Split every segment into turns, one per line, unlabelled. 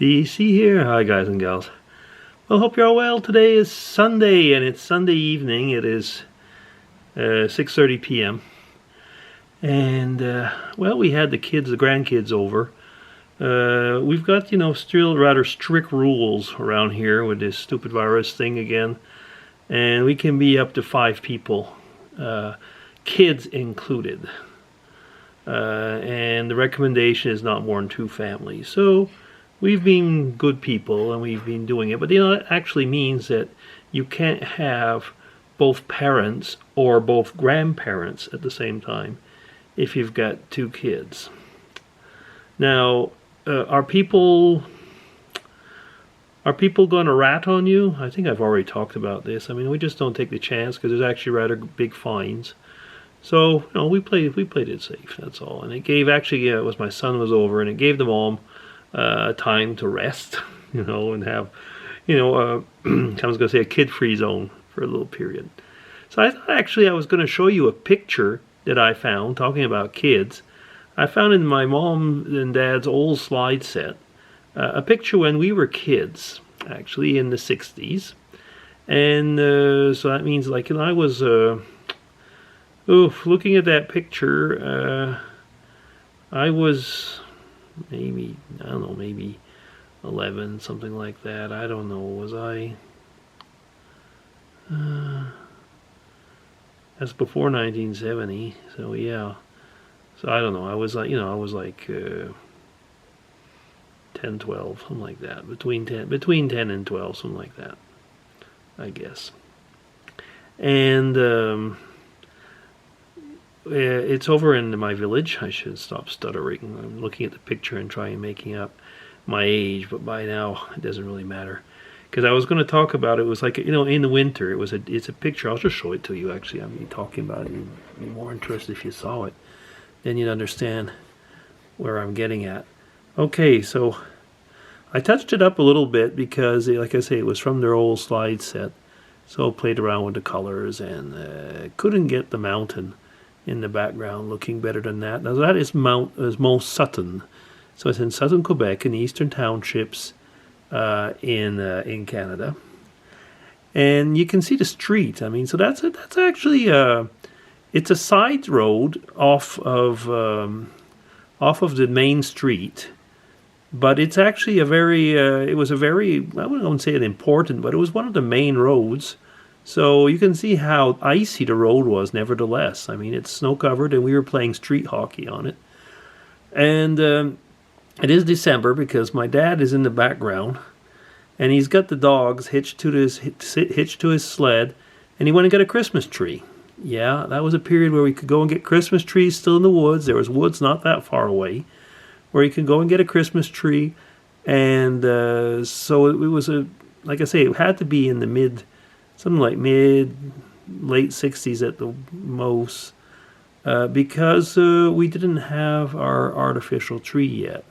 DC here. Hi guys and gals. Well, hope you're all well. Today is Sunday and it's Sunday evening. It is 6:30 p.m. And well, we had the grandkids over. We've got, still rather strict rules around here with this stupid virus thing again. And we can be up to 5 people, kids included. And the recommendation is not more than 2 families. So we've been good people and we've been doing it. But it actually means that you can't have both parents or both grandparents at the same time if you've got 2 kids. Now, are people going to rat on you? I think I've already talked about this. I mean, we just don't take the chance because there's actually rather big fines. So, we played it safe, that's all. And it gave, it was my son was over, and it gave them all time to rest, and have, I was going to say a kid-free zone for a little period. So I thought actually I was going to show you a picture that I found, talking about kids. I found in my mom and dad's old slide set a picture when we were kids, actually in the 60s. And so that means I was, looking at that picture, I was maybe 11, something like that. I don't know, was I? That's before 1970, so yeah. So I don't know, I was like, 10, 12, something like that. Between 10 and 12, something like that, I guess. And it's over in my village. I should stop stuttering. I'm looking at the picture and trying making up my age, but by now it doesn't really matter. Because I was going to talk about it was like, in the winter. It's a picture. I'll just show it to you. Actually, I'm talking about it. You'd be more interested if you saw it. Then you'd understand where I'm getting at. Okay, so I touched it up a little bit because, like I say, it was from their old slide set. So I played around with the colors and couldn't get the mountain in the background looking better than that. Now that is Mount Sutton. So it's in Southern Quebec in the Eastern Townships in Canada. And you can see the street. I mean, so that's actually it's a side road off of the main street. But it's actually I wouldn't say it important, but it was one of the main roads. So you can see how icy the road was, nevertheless. I mean, it's snow-covered, and we were playing street hockey on it. And it is December because my dad is in the background, and he's got the dogs hitched to his sled, and he went and got a Christmas tree. Yeah, that was a period where we could go and get Christmas trees still in the woods. There was woods not that far away, where you could go and get a Christmas tree. And so it was like I say, it had to be in the late 60s at the most, because we didn't have our artificial tree yet.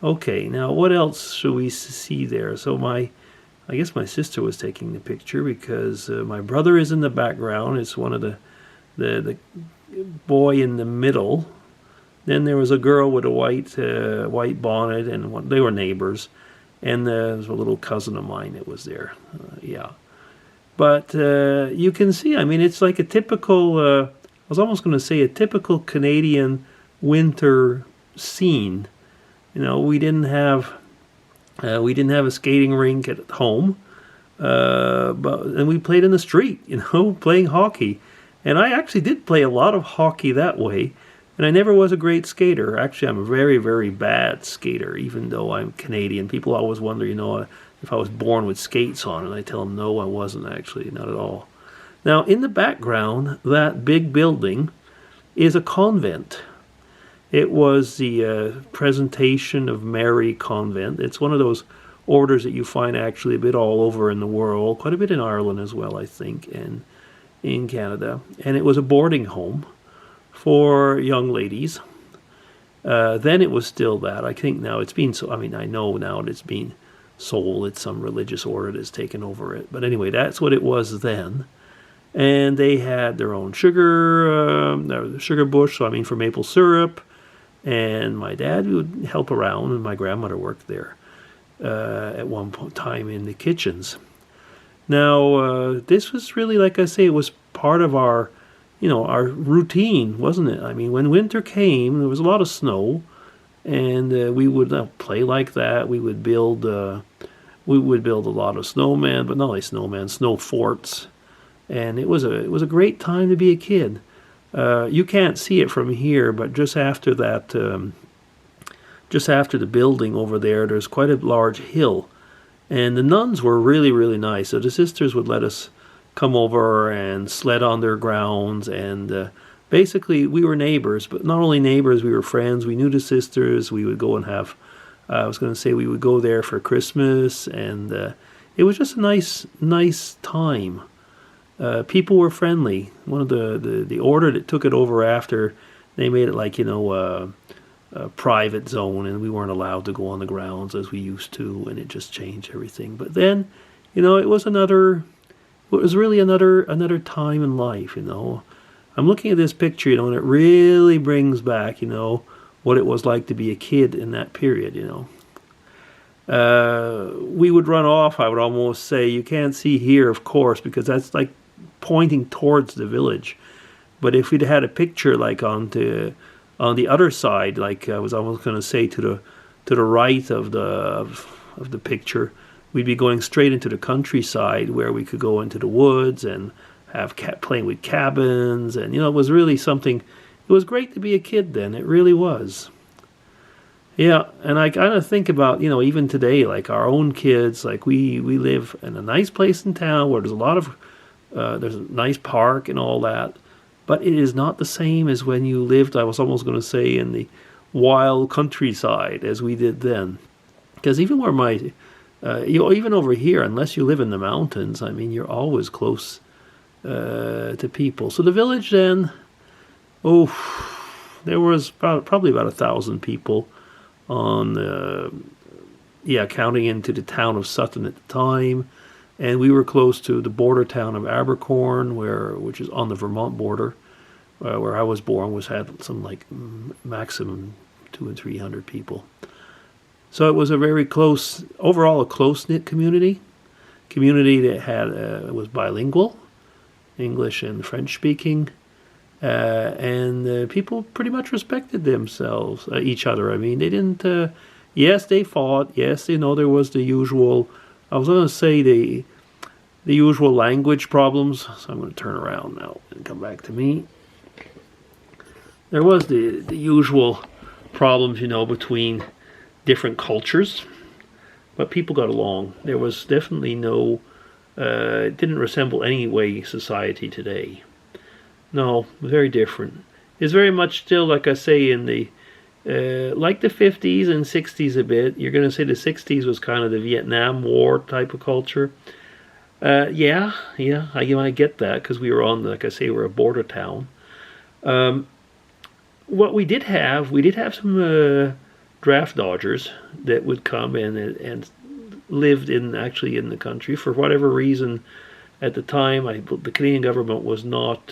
Okay, now what else should we see there? So I guess my sister was taking the picture because my brother is in the background. It's one of the boy in the middle. Then there was a girl with a white bonnet, and they were neighbors. And there was a little cousin of mine that was there. Yeah. But you can see, I mean, it's like a typical, I was almost going to say a typical Canadian winter scene. We didn't have a skating rink at home, and we played in the street, playing hockey. And I actually did play a lot of hockey that way, and I never was a great skater. Actually, I'm a very, very bad skater, even though I'm Canadian. People always wonder, if I was born with skates on, and I tell them, no, I wasn't actually, not at all. Now, in the background, that big building is a convent. It was the Presentation of Mary Convent. It's one of those orders that you find actually a bit all over in the world, quite a bit in Ireland as well, I think, and in Canada. And it was a boarding home for young ladies. Then it was still that. I think now it's been I know now it's been sold. It's some religious order that's taken over it. But anyway, that's what it was then. And they had their own sugar bush, for maple syrup. And my dad would help around, and my grandmother worked there. at one time in the kitchens. Now, this was really, like I say, it was part of our, our routine, wasn't it? I mean, when winter came, there was a lot of snow, and we would play like that. We would build a lot of snowmen, but not only snowmen, snow forts, and it was a great time to be a kid. You can't see it from here, but just after that, just after the building over there, there's quite a large hill. And the nuns were really, really nice. So the sisters would let us come over and sled on their grounds. And basically, we were neighbors. But not only neighbors, we were friends. We knew the sisters. We would go and have, I was going to say, we would go there for Christmas. And it was just a nice time. People were friendly. One of the order that took it over after, they made it like, a private zone, and we weren't allowed to go on the grounds as we used to, and it just changed everything. But then, it was really another time in life. I'm looking at this picture, and it really brings back, what it was like to be a kid in that period. We would run off, I would almost say. You can't see here, of course, because that's like pointing towards the village. But if we'd had a picture like on the other side, like I was almost going to say to the right of the picture, we'd be going straight into the countryside where we could go into the woods and have playing with cabins, and it was really something. It was great to be a kid then. It really was. Yeah, and I kind of think about even today, like our own kids, like we live in a nice place in town where there's a lot of there's a nice park and all that. But it is not the same as when you lived, I was almost going to say, in the wild countryside as we did then. Because even where even over here, unless you live in the mountains, I mean, you're always close to people. So the village then, there was probably about 1,000 people counting into the town of Sutton at the time. And we were close to the border town of Abercorn, which is on the Vermont border, where I was born, had some like maximum 200 and 300 people. So it was a very overall a close-knit community that was bilingual, English and French speaking, and people pretty much respected themselves, each other. I mean, they didn't. Yes, they fought. Yes, there was the usual. I was going to say the usual language problems, so I'm going to turn around now and come back to me. There was the usual problems, between different cultures, but people got along. There was definitely it didn't resemble any way society today. No, very different. It's very much still, like I say, in the like the 50s and 60s a bit. You're going to say the 60s was kind of the Vietnam War type of culture. I get that because we were like I say, we're a border town. What we did have some draft dodgers that would come and lived in the country for whatever reason. At the time, the Canadian government was not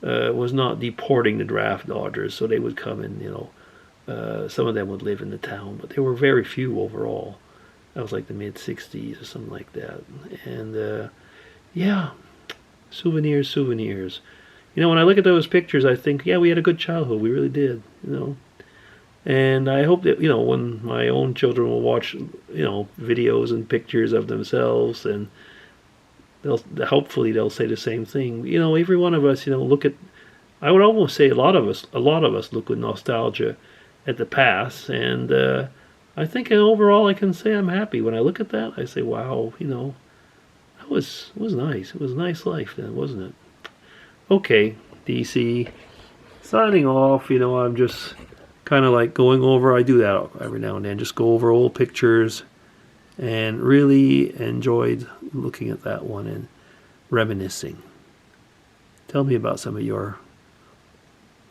deporting the draft dodgers, so they would come and some of them would live in the town, but there were very few overall. That was like the mid 60s or something like that. And souvenirs. When I look at those pictures, I think, we had a good childhood. We really did. And I hope that when my own children will watch videos and pictures of themselves, and hopefully they'll say the same thing. Every one of us, look at. I would almost say a lot of us look with nostalgia at the past, and I think overall I can say I'm happy when I look at that. I say, wow, that was nice. It was a nice life then, wasn't it? Okay, DC, signing off. I'm just kind of like going over. I do that every now and then, just go over old pictures, and really enjoyed looking at that one and reminiscing. Tell me about some of your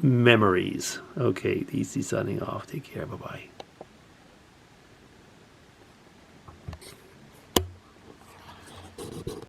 memories. Okay, DC signing off. Take care. Bye-bye.